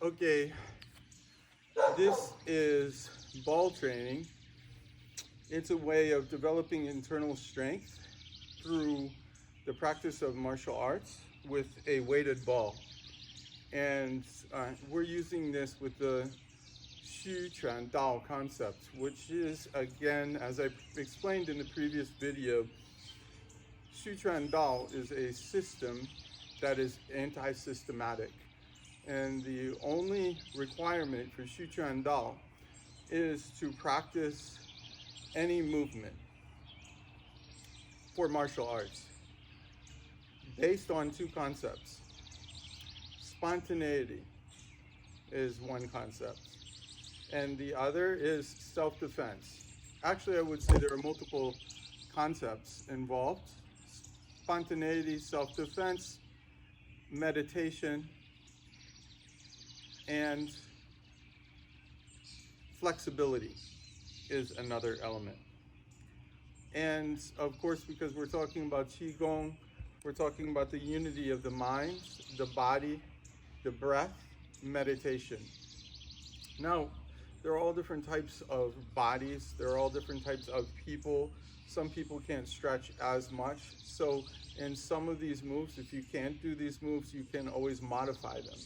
Okay, this is ball training. It's a way of developing internal strength through the practice of martial arts with a weighted ball. And we're using this with the Xu Quan Dao concept, which is, again, as I explained in the previous video, Xu Quan Dao is a system that is anti-systematic. And the only requirement for Xu Quan Dao is to practice any movement for martial arts based on two concepts. Spontaneity is one concept, and the other is self-defense. Actually, I would say there are multiple concepts involved: spontaneity, self-defense, meditation, and flexibility is another element. And of course, because we're talking about Qigong, we're talking about the unity of the mind, the body, the breath, meditation. Now, there are all different types of bodies. There are all different types of people. Some people can't stretch as much. So in some of these moves, if you can't do these moves, you can always modify them.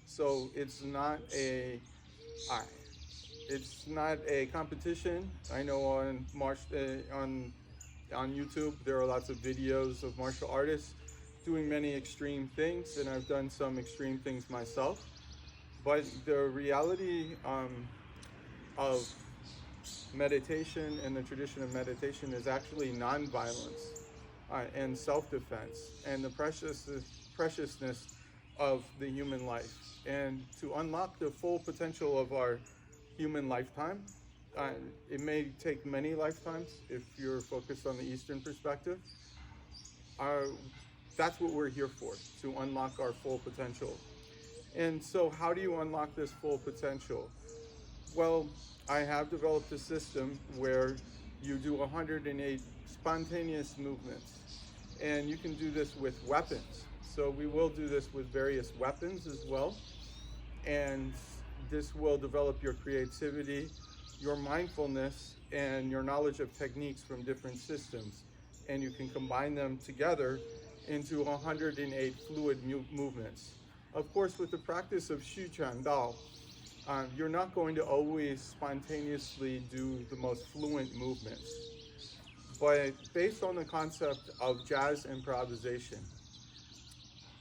So it's not a competition. I know on YouTube there are lots of videos of martial artists doing many extreme things, and I've done some extreme things myself. But the reality of meditation and the tradition of meditation is actually nonviolence and self-defense and the preciousness of the human life. And to unlock the full potential of our human lifetime, it may take many lifetimes if you're focused on the Eastern perspective. That's what we're here for, to unlock our full potential. And so how do you unlock this full potential? Well, I have developed a system where you do 108 spontaneous movements, and you can do this with weapons. So we will do this with various weapons as well, and this will develop your creativity, your mindfulness, and your knowledge of techniques from different systems, and you can combine them together into 108 fluid movements. Of course, with the practice of Xu Quan Dao, you're not going to always spontaneously do the most fluent movements, but based on the concept of jazz improvisation,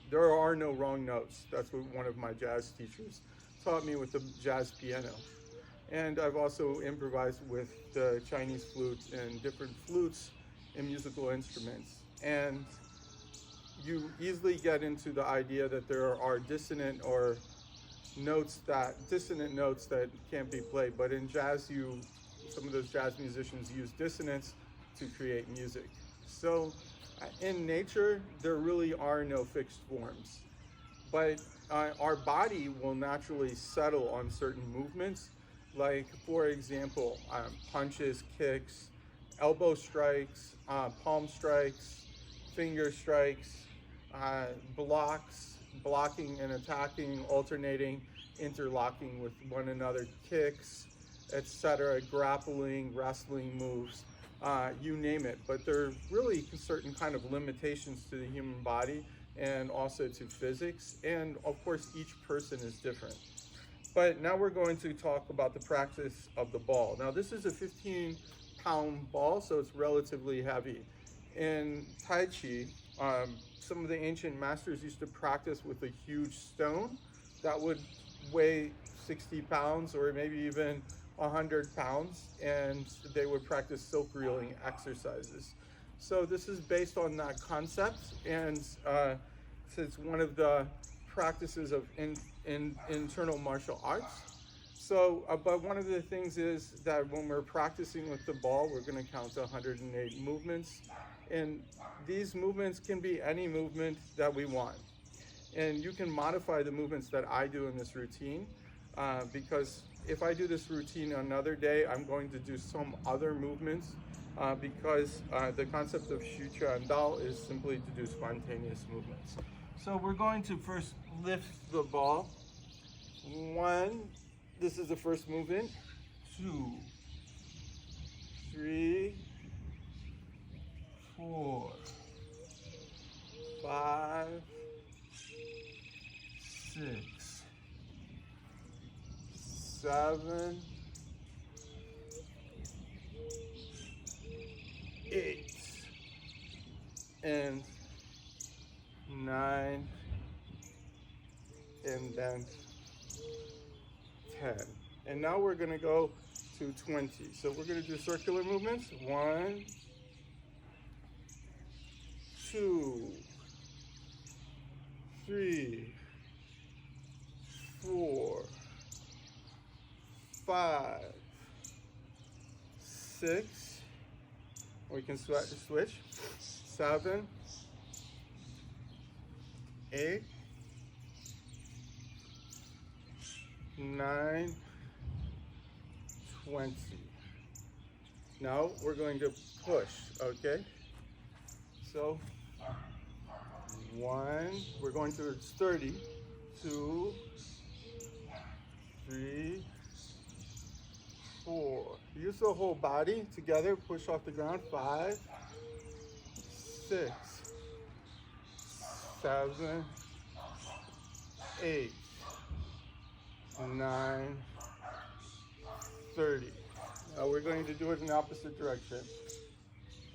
there are no wrong notes. That's what one of my jazz teachers taught me with the jazz piano. And I've also improvised with the Chinese flute and different flutes and musical instruments. And you easily get into the idea that there are dissonant notes that can't be played. But in jazz, some of those jazz musicians use dissonance to create music. So in nature, there really are no fixed forms, but our body will naturally settle on certain movements, like, for example, punches, kicks, elbow strikes, palm strikes, finger strikes, blocking and attacking, alternating, interlocking with one another, kicks, etc., grappling, wrestling moves. You name it, but there are really certain kind of limitations to the human body and also to physics, and of course each person is different. But now we're going to talk about the practice of the ball. Now this is a 15-pound ball, so it's relatively heavy. In Tai Chi, some of the ancient masters used to practice with a huge stone that would weigh 60 pounds or maybe even 100 pounds, and they would practice silk-reeling exercises. So this is based on that concept, and it's one of the practices of internal martial arts. So, but one of the things is that when we're practicing with the ball, we're going to count 108 movements, and these movements can be any movement that we want. And you can modify the movements that I do in this routine, because if I do this routine another day, I'm going to do some other movements, because the concept of Xu Quan Dao is simply to do spontaneous movements. So we're going to first lift the ball 1. This is the first movement. 2, 3, 4, 5, 6, 7, 8, and 9, and then 10. And now we're going to go to 20. So we're going to do circular movements. 1, 2, 3, 4, 5, 6. We can switch. 7, 8, 9, 20. Now we're going to push, okay? So 1, we're going to 30, 2, 3, 4. Use the whole body together, push off the ground. 5, 6, 7, 8, 9, 30. Now we're going to do it in the opposite direction.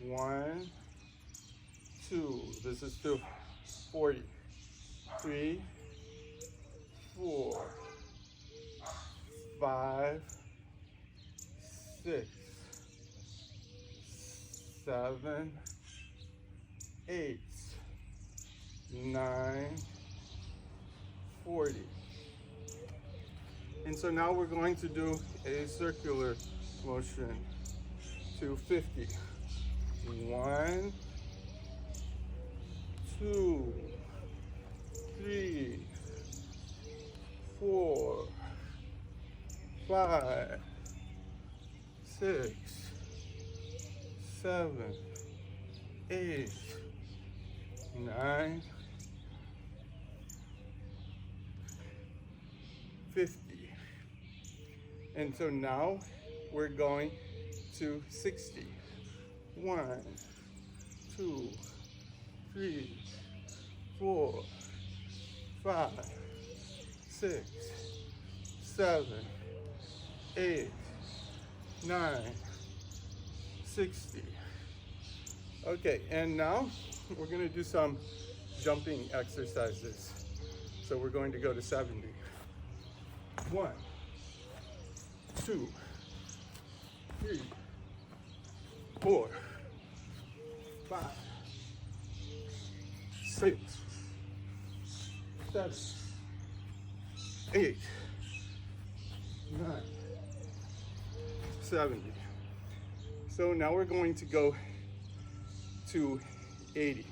1, 2. This is to 40. 3, 4, 5, 6, 7, 8, 9, 40. And so now we're going to do a circular motion to 50. 1, 2, 3, 4, 5, 6, 7, 8, 9, 50. And so now we're going to 60. 1, 2, 3, 4, 5, 6, 7, 8, 9, 60. Okay, and now we're going to do some jumping exercises. So we're going to go to 70. 1, 2, 3, 4, 5, 6, 7, 8, 9, 70. So now we're going to go to 80.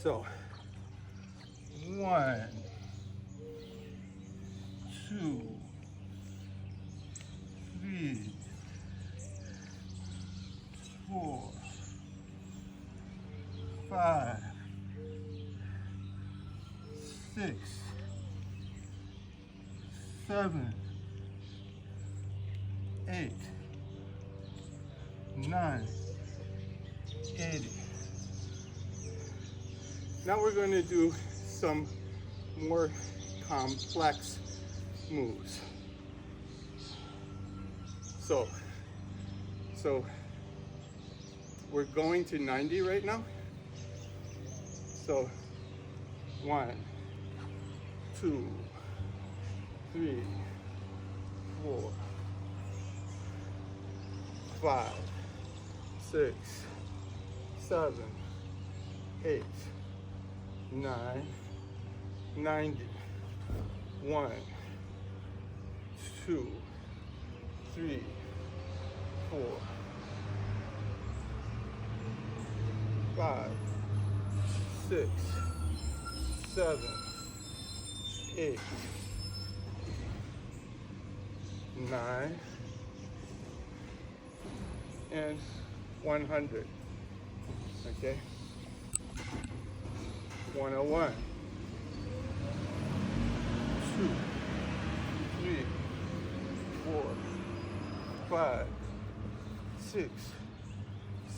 So 1, 2, 3, 4, 5, 6, 7, 8, 9, 80. Now we're going to do some more complex moves. So we're going to 90 right now. So 1, 2, 3, 4, 5, 6, 7, 8, 9, 90. 1, 2, 3, 4, 5, 6, 7, 8, 9, and 100. Okay? 101. 5, 6,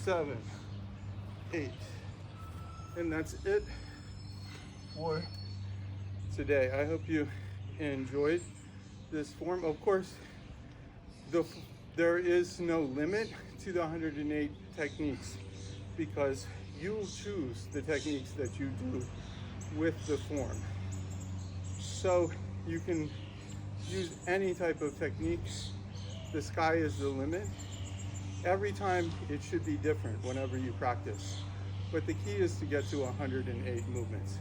7, 8. And that's it for today. I hope you enjoyed this form. Of course, there is no limit to the 108 techniques because you choose the techniques that you do with the form. So you can use any type of technique. The sky is the limit. Every time it should be different whenever you practice. But the key is to get to 108 movements.